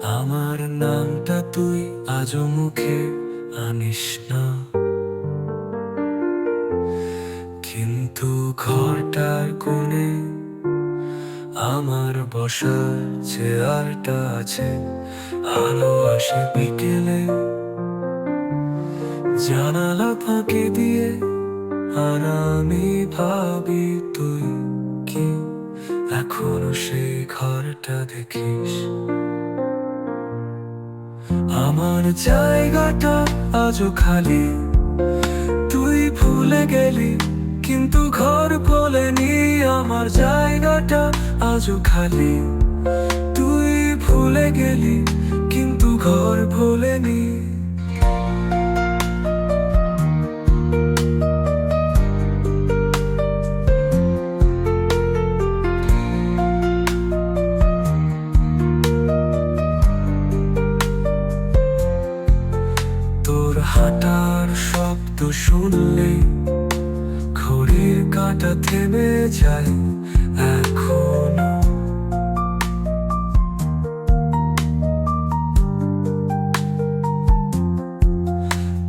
আমার নামটা তুই আজও মুখে আনিস না, কিন্তু ঘরটার কোণে আমার বসার চেয়ারটা আছে। আলো আসে বিকেলে জানালা ফাঁকি দিয়ে, আর আমি ভাবি তুই কি এখনো সেই ঘরটা দেখিস। আমার জায়গাটা আজও খালি, তুই ভুলে গেলি কিন্তু ঘর ভোলেনি। আমার জায়গাটা আজও খালি, তুই ভুলে গেলি কিন্তু ঘর ভোলেনি। তোর হাঁটার শব্দ শুনলে ঘড়ির কাঁটা থেমে যায় এখনো।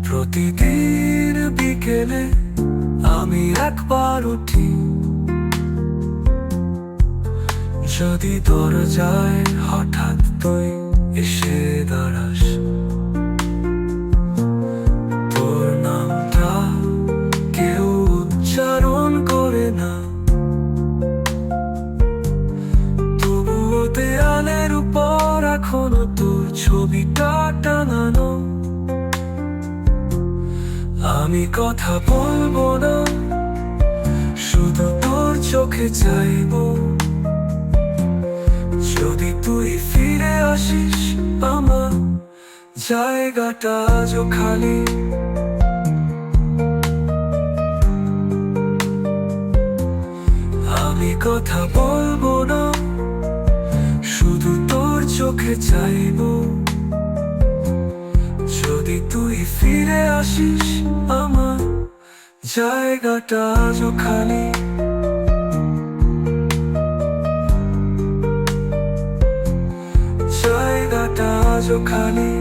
প্রতিদিন বিকেলে আমি একবার উঠি, যদি দরজায় হঠাৎ তুই এসে দাঁড়াস। তোর নামটা কেউ উচ্চারণ করে না, তবুও দেয়ালের উপর এখনো তোর ছবিটা টাঙানো। আমি কথা বলবো না, শুধু তোর চোখে চাইবো। যদি তুই ফিরে আসিস, আমার জায়গাটা আজও খালি। আমি কথা বলবো না, শুধু তোর চোখে চাইবো। যদি তুই ফিরে আসিস, আমার জায়গাটা আজও খালি। জায়গাটা আজও খালি।